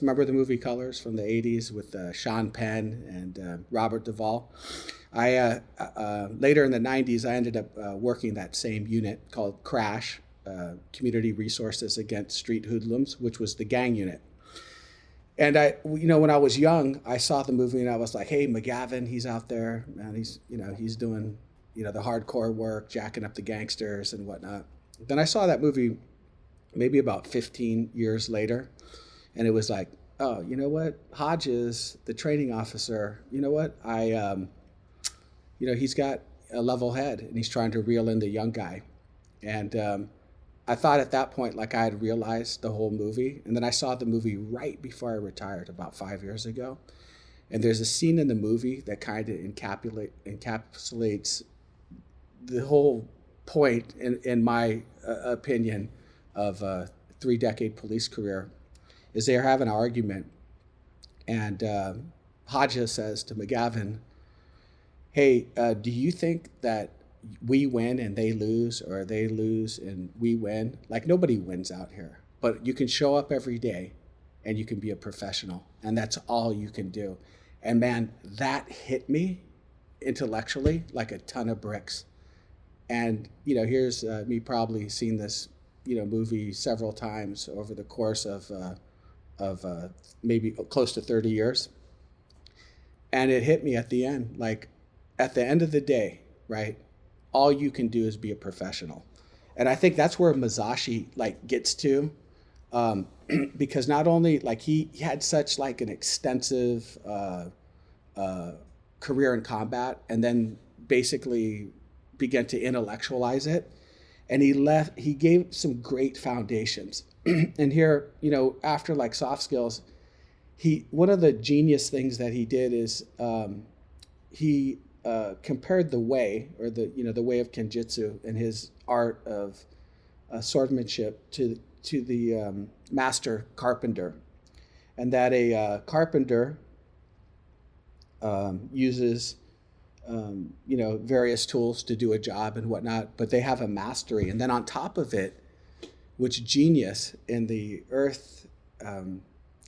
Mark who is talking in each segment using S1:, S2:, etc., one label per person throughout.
S1: Remember the movie Colors from the 80s with Sean Penn and Robert Duvall? Later in the 90s, I ended up working that same unit called Crash, Community Resources Against Street Hoodlums, which was the gang unit. And when I was young, I saw the movie and I was like, hey, McGavin, he's out there, man. He's doing, the hardcore work, jacking up the gangsters and whatnot. Then I saw that movie maybe about 15 years later. And it was like, oh, you know what? Hodges, the training officer, you know what? He's got a level head and he's trying to reel in the young guy. And I thought at that point, like I had realized the whole movie. And then I saw the movie right before I retired about 5 years ago. And there's a scene in the movie that kind of encapsulates the whole point, in my opinion, of a 3-decade police career. Is they're having an argument, and Hodges says to McGavin, hey, do you think that we win and they lose, or they lose and we win? Like, nobody wins out here, but you can show up every day and you can be a professional, and that's all you can do. And man, that hit me intellectually like a ton of bricks. And, here's me probably seeing this, movie several times over the course of maybe close to 30 years. And it hit me at the end, like at the end of the day, right? All you can do is be a professional. And I think that's where Masashi gets to, because not only he had such an extensive career in combat, and then basically began to intellectualize it. And he gave some great foundations. And here, after soft skills, one of the genius things that he did is he compared the way, or the way of kenjutsu and his art of swordsmanship to the master carpenter, and that a carpenter uses various tools to do a job and whatnot, but they have a mastery, and then on top of it, which genius in the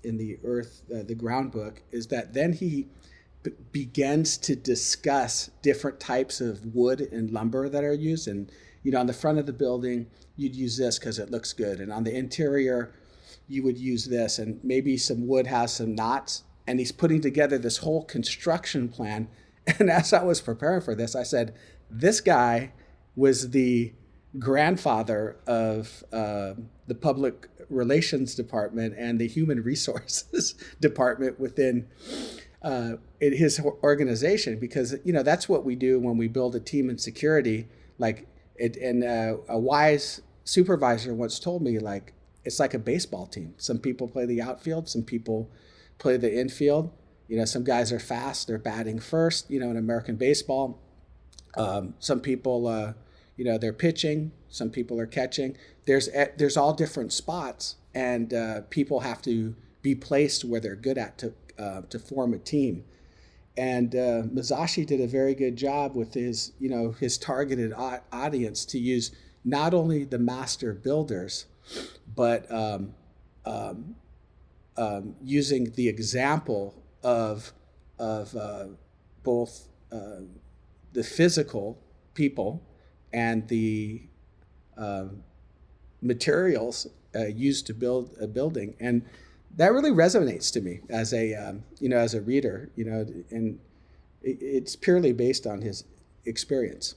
S1: the ground book, is that then he begins to discuss different types of wood and lumber that are used. And on the front of the building you'd use this because it looks good, and on the interior you would use this, and maybe some wood has some knots, and he's putting together this whole construction plan. And as I was preparing for this, I said, this guy was the grandfather of the public relations department and the human resources department within his organization, because that's what we do when we build a team in security. A wise supervisor once told me, it's like a baseball team. Some people play the outfield, some people play the infield. Some guys are fast, they're batting first, in American baseball. Some people they're pitching, some people are catching. There's all different spots, and people have to be placed where they're good at to form a team. And Masashi did a very good job with his targeted audience to use not only the master builders, but using the example of both the physical people and the materials used to build a building. And that really resonates to me as a reader, and it's purely based on his experience.